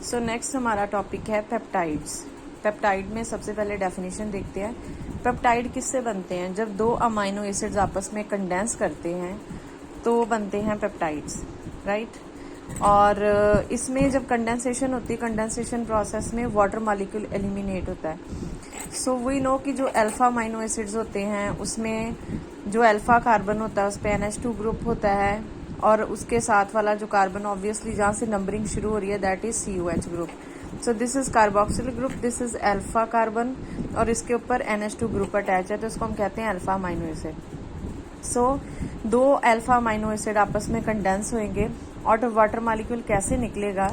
So next हमारा topic है peptides. Peptide में सबसे पहले डेफिनेशन देखते हैं। पेप्टाइड किससे बनते हैं? जब दो अमाइनो एसिड्स आपस में कंडेंस करते हैं तो बनते हैं पेप्टाइड्स, राइट। और इसमें जब कंडेंसेशन होती है, कंडेंसेशन प्रोसेस में वाटर मॉलिक्यूल एलिमिनेट होता है। सो वी नो कि जो अल्फा अमाइनो एसिड्स होते हैं उसमें जो अल्फा कार्बन होता है उस पर NH2 ग्रुप होता है, और उसके साथ वाला जो कार्बन ऑब्वियसली जहाँ से नंबरिंग शुरू हो रही है that is COH group. So this is carboxyl group, this is alpha carbon, और इसके ऊपर NH2 ग्रुप अटैच है तो इसको हम कहते हैं अल्फा अमाइनो एसिड। सो दो अल्फा अमाइनो एसिड आपस में कंडेंस होंगे और वाटर मॉलिक्यूल कैसे निकलेगा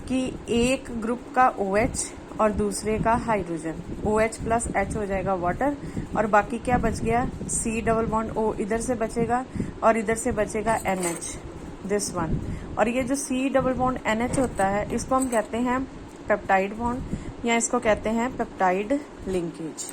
कि एक ग्रुप का OH और दूसरे का हाइड्रोजन, OH प्लस H हो जाएगा वाटर, और बाकी क्या बच गया? C डबल बॉन्ड O इधर से बचेगा और इधर से बचेगा NH, दिस वन। और ये जो C डबल बॉन्ड NH होता है इसको हम कहते हैं पेप्टाइड बॉन्ड, या इसको कहते हैं पेप्टाइड लिंकेज।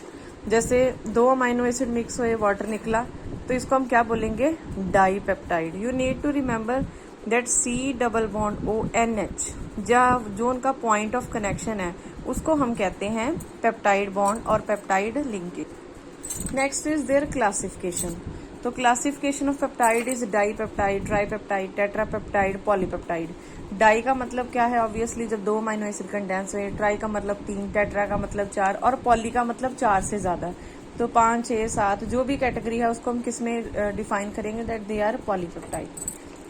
जैसे दो अमाइनो एसिड मिक्स हुए, वाटर निकला, तो इसको हम क्या बोलेंगे? Dipeptide. You need to remember that C double bond O NH जो उनका पॉइंट ऑफ कनेक्शन है उसको हम कहते हैं पेप्टाइड बॉन्ड और peptide linkage. Next is there classification. तो classification of peptide is dipeptide, tripeptide, tetrapeptide, polypeptide. Di का मतलब क्या है? ऑब्वियसली जब दो अमाइनो एसिड कंडेंस हुए। ट्राई का मतलब 3, टेट्रा का मतलब 4, और पॉली का मतलब 4 से ज्यादा। तो 5, 6, 7 जो भी कैटेगरी है उसको हम किस में डिफाइन करेंगे? That they are polypeptide.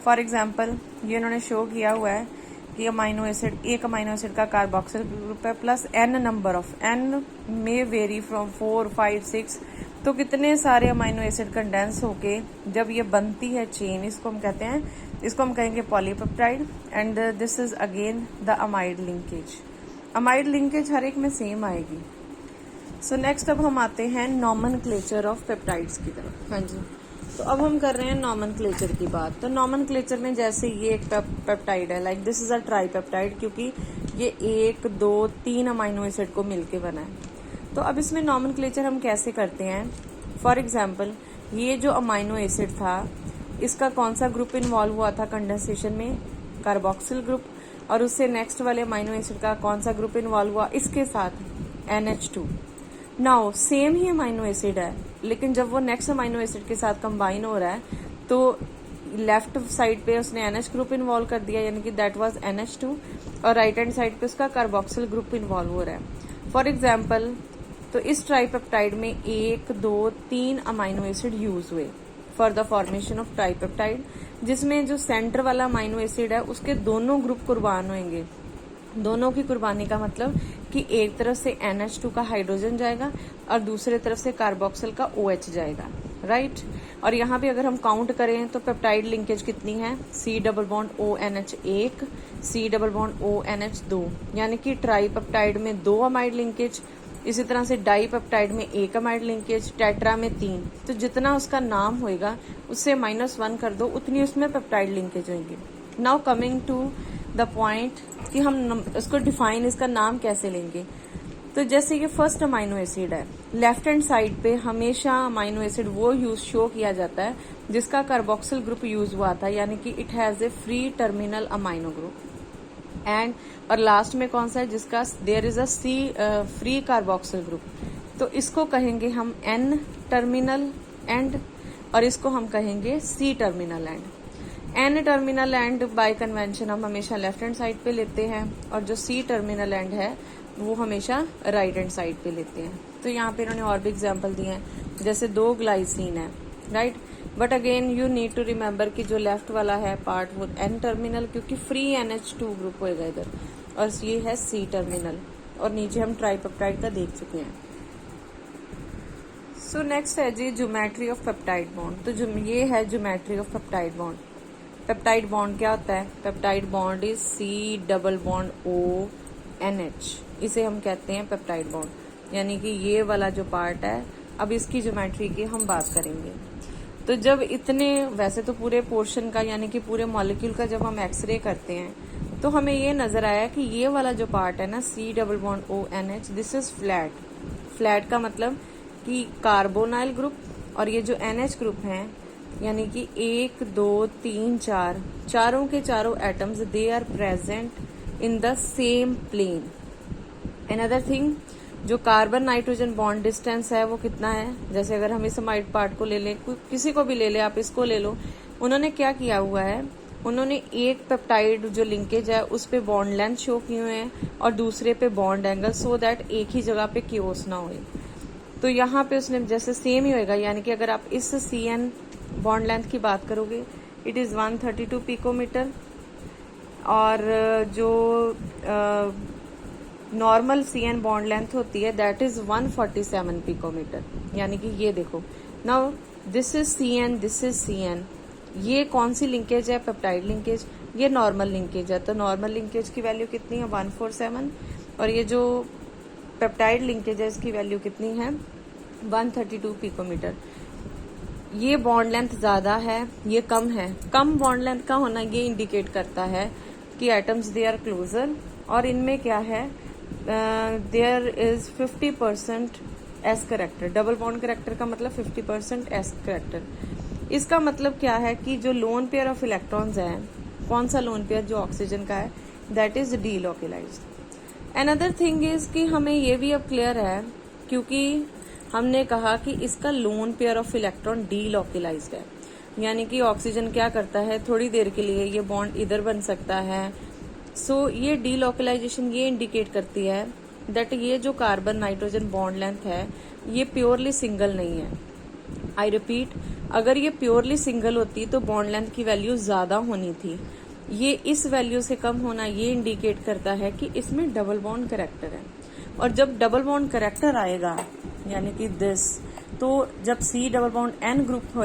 For example ये इन्होंने शो किया हुआ है कि अमाइनो एसिड, एक अमाइनो एसिड का कार्बोक्सिल ग्रुप है plus n number of, n में वेरी फ्रॉम 4, 5, 6, तो कितने सारे अमाइनो एसिड कंडेंस होके जब ये बनती है चेन, इसको हम कहते हैं, इसको हम कहेंगे polypeptide. And this is again the amide linkage. Amide linkage हर एक में सेम आएगी। सो नेक्स्ट अब हम आते हैं नॉमेनक्लेचर ऑफ पेप्टाइड्स की तरफ। हाँ जी, तो अब हम कर रहे हैं नॉमेनक्लेचर की बात। तो नॉमेनक्लेचर में जैसे ये एक पेप्टाइड है, like this is a try peptide, क्योंकि ये 1, 2, 3 अमाइनो एसिड को मिलके बना है। तो अब इसमें नॉमेनक्लेचर हम कैसे करते हैं? फॉर एग्जाम्पल ये जो अमाइनो एसिड था इसका कौन सा ग्रुप इन्वॉल्व हुआ था कंडेंसेशन में? Carboxyl group. और उससे नेक्स्ट वाले अमाइनो एसिड का कौन सा ग्रुप इन्वॉल्व हुआ इसके साथ? NH2। नाउ सेम ही अमाइनो एसिड है, लेकिन जब वो नेक्स्ट अमाइनो एसिड के साथ कंबाइन हो रहा है तो लेफ्ट साइड पे उसने NH ग्रुप इन्वॉल्व कर दिया, यानी कि दैट वाज NH2, और राइट हैंड साइड पे उसका कार्बोक्सिल ग्रुप इन्वॉल्व हो रहा है। फॉर एग्जाम्पल तो इस ट्राईपेप्टाइड में 1, 2, 3 अमाइनो एसिड यूज हुए for the formation of tripeptide, जिसमें जो सेंटर वाला अमाइनो एसिड है उसके दोनों ग्रुप कुर्बान होंगे। दोनों की कुर्बानी का मतलब कि एक तरफ से NH2 का हाइड्रोजन जाएगा और दूसरे तरफ से कार्बोक्सिल का OH जाएगा, राइट। और यहाँ पे अगर हम काउंट करें तो पेप्टाइड लिंकेज कितनी है? C double bond ONH 1, C double bond ONH 2, यानी कि ट्राई पेप्टाइड में 2 अमाइड लिंकेज, इसी तरह से डाई पेप्टाइड में 1 अमाइड लिंकेज, टेट्रा में 3। तो जितना उसका नाम होएगा उससे -1 कर दो, उतनी उसमें पेप्टाइड लिंकेज होंगी। Now coming to the point कि हम इसको डिफाइन, इसका नाम कैसे लेंगे। तो जैसे ये फर्स्ट अमाइनो एसिड है, लेफ्ट हैंड साइड पे हमेशा अमाइनो एसिड वो यूज शो किया जाता है जिसका कार्बोक्सिल ग्रुप यूज हुआ था, यानी कि it has a free terminal amino group. And और लास्ट में कौन सा है? जिसका there is a C free carboxyl group, तो इसको कहेंगे हम N टर्मिनल एंड, और इसको हम कहेंगे C terminal and. N terminal and bye convention हम हमेशा लेफ्ट हैंड साइड पे लेते हैं, और जो C टर्मिनल एंड है वो हमेशा राइट हैंड साइड पे लेते हैं। तो यहाँ पे इन्होंने और भी एग्जांपल दिए हैं, जैसे 2 ग्लाइसिन है, right. But again you need to remember कि जो लेफ्ट वाला है पार्ट वो N टर्मिनल, क्योंकि फ्री NH2 ग्रुप होएगा इधर, और ये है C टर्मिनल, और नीचे हम ट्राईपेप्टाइड का देख चुके हैं। सो नेक्स्ट है जी ज्योमेट्री ऑफ पेप्टाइड बॉन्ड। तो ये है geometry of peptide bond. Peptide bond क्या होता है? Peptide bond is C double bond ONH, इसे हम कहते हैं पेप्टाइड बॉन्ड, यानी कि ये वाला जो पार्ट है। अब इसकी ज्योमेट्री की हम बात करेंगे। तो जब इतने, वैसे तो पूरे पोर्शन का यानी कि पूरे मॉलिक्यूल का जब हम एक्सरे करते हैं तो हमें ये नजर आया कि ये वाला जो पार्ट है ना C double bond ONH, this is flat. Flat का मतलब कि कार्बोनाइल ग्रुप, और ये जो NH ग्रुप हैं यानी कि 1, 2, 3, 4, चारों के चारों atoms they are present in the same plane. Another thing, जो कार्बन नाइट्रोजन बॉन्ड डिस्टेंस है वो कितना है, जैसे अगर हम इस अमाइड पार्ट को ले लें, किसी को भी ले ले, आप इसको ले लो, उन्होंने क्या किया हुआ है, उन्होंने एक पेप्टाइड जो लिंकेज है उस पे बॉन्ड लेंथ शो किए हुए हैं और दूसरे पे बॉन्ड एंगल, सो दैट एक ही जगह पे क्योस ना हो। तो यहाँ पे उसने जैसे सेम ही होएगा, यानी कि अगर आप इस CN बॉन्ड लेंथ की बात करोगे, इट इज 132 पिकोमीटर, और जो नॉर्मल CN बॉन्ड लेंथ होती है दैट इज 147 पिकोमीटर। यानी कि ये देखो, now this is CN, this is CN, ये कौन सी लिंकेज है, पेप्टाइड लिंकेज, ये नॉर्मल लिंकेज है। तो नॉर्मल लिंकेज की वैल्यू कितनी है, 147, और ये जो पेप्टाइड लिंकेज है इसकी वैल्यू कितनी है, 132 पिकोमीटर। ये बॉन्ड लेंथ ज्यादा है, ये कम है। कम बॉन्ड लेंथ का होना ये इंडिकेट करता है कि एटम्स दे आर क्लोजर, और इनमें क्या है, there is 50% S character. Double bond character का मतलब 50% एस करेक्टर। इसका मतलब क्या है कि जो लोन पेयर ऑफ इलेक्ट्रॉन्स है, कौन सा लोन पेयर, जो ऑक्सीजन का है, that is delocalised. Another thing is कि हमें ये भी अब क्लियर है, क्योंकि हमने कहा कि इसका lone pair of electron delocalised है, यानी कि ऑक्सीजन क्या करता है, थोड़ी देर के लिए ये बॉन्ड इधर बन सकता है। सो ये डीलोकलाइजेशन ये इंडिकेट करती है दैट ये जो कार्बन नाइट्रोजन बॉन्ड लेंथ है ये प्योरली सिंगल नहीं है। आई रिपीट, अगर ये प्योरली सिंगल होती तो बॉन्ड लेंथ की वैल्यू ज्यादा होनी थी। ये इस वैल्यू से कम होना ये इंडिकेट करता है कि इसमें डबल बॉन्ड करेक्टर है, और जब डबल बॉन्ड करेक्टर आएगा, यानी कि दिस, तो जब C double bond N group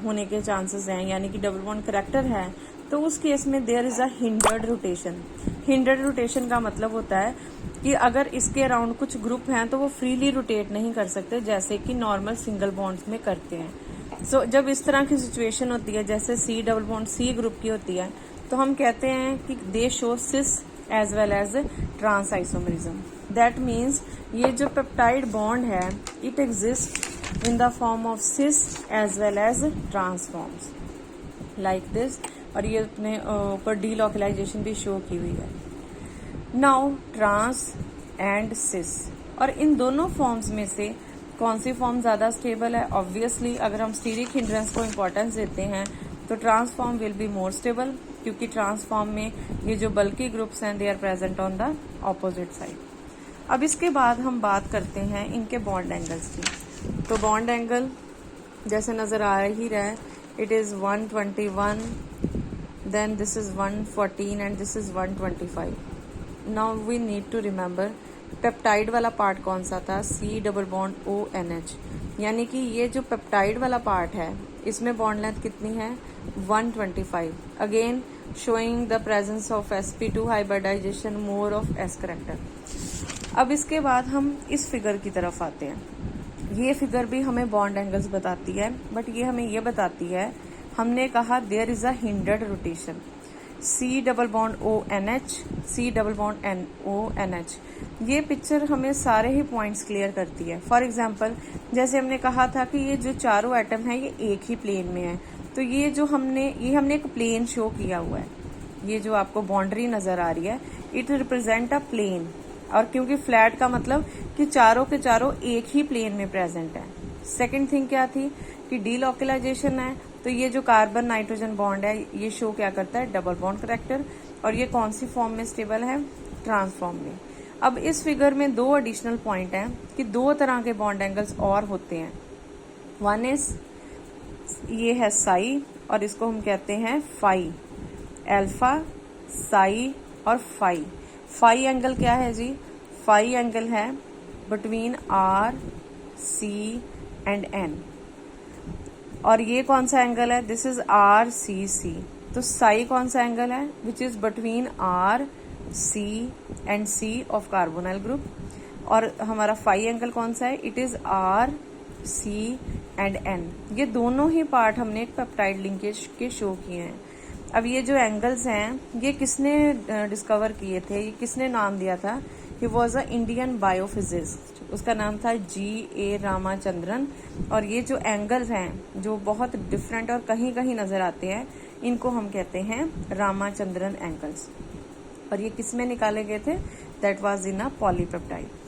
होने के चांसेस हैं, यानी कि डबल बॉन्ड करेक्टर है, तो उस केस में there is a hindered rotation. Hindered rotation का मतलब होता है कि अगर इसके अराउंड कुछ ग्रुप हैं तो वो फ्रीली रोटेट नहीं कर सकते, जैसे कि नॉर्मल सिंगल बॉन्ड्स में करते हैं। सो जब इस तरह की सिचुएशन होती है, जैसे C double bond C group की होती है, तो हम कहते हैं कि they show cis as well as trans isomerism. That means ये जो पेप्टाइड बॉन्ड है it exist in the form of cis as well as trans forms like this, और ये अपने ऊपर डीलोकलाइजेशन भी शो की हुई है। नाउ ट्रांस एंड सिस, और इन दोनों फॉर्म्स में से कौन सी फॉर्म ज्यादा स्टेबल है? ऑब्वियसली अगर हम स्टीरिक हिंड्रेंस को इम्पोर्टेंस देते हैं तो trans form will be more stable, क्योंकि ट्रांसफॉर्म में ये जो बल्की ग्रुप्स हैं they are present on the opposite side. अब इसके बाद हम बात करते हैं इनके बॉन्ड एंगल्स की। तो बॉन्ड एंगल जैसे नजर आ ही रहा है, it is 121, then this is 114 and this is 125. Now we need to remember peptide वाला पार्ट कौन सा था, C डबल बॉन्ड ONH, यानी कि ये जो पेप्टाइड वाला पार्ट है इसमें बॉन्ड लेंथ कितनी है, 125, again showing the presence of sp2 hybridisation more of S character. अब इसके बाद हम इस फिगर की तरफ आते हैं। ये फिगर भी हमें बॉन्ड एंगल्स बताती है, बट ये हमें ये बताती है, हमने कहा there is a hindered rotation, C double bond ONH, C double bond ONH। ये पिक्चर हमें सारे ही पॉइंट्स क्लियर करती है। फॉर एग्जांपल जैसे हमने कहा था कि ये जो चारों एटम है ये एक ही प्लेन में है, तो ये जो हमने एक प्लेन शो किया हुआ है, ये जो आपको बाउंड्री नजर आ रही है इट रिप्रेजेंट अ प्लेन, और क्योंकि फ्लैट का मतलब कि चारों के चारों एक ही प्लेन में प्रेजेंट है। सेकेंड थिंग क्या थी कि डीलोकलाइजेशन है, तो ये जो कार्बन नाइट्रोजन बॉन्ड है ये शो क्या करता है, डबल बॉन्ड करेक्टर, और ये कौन सी फॉर्म में स्टेबल है, ट्रांसफॉर्म में। अब इस फिगर में दो एडिशनल पॉइंट हैं कि दो तरह के बॉन्ड एंगल्स और होते हैं। वन इज ये है साई, और इसको हम कहते हैं फाई, अल्फा, साई और फाई। फाई एंगल क्या है जी, फाई एंगल है between R, C and N, और ये कौन सा एंगल है, दिस इज RCC। तो साई कौन सा एंगल है, which is between R, C and C of carbonyl group, और हमारा फाई एंगल कौन सा है, it is R, C and N। ये दोनों ही पार्ट हमने एक पेप्टाइड लिंकेज के शो किए हैं। अब ये जो एंगल्स हैं ये किसने डिस्कवर किए थे, ये किसने नाम दिया था, ही वॉज अ इंडियन बायोफिजिस्ट, उसका नाम था G.A. रामाचंद्रन। और ये जो एंगल्स हैं जो बहुत डिफरेंट और कहीं कहीं नजर आते हैं, इनको हम कहते हैं रामाचंद्रन एंगल्स। और ये किस में निकाले गए थे? That was in a polypeptide.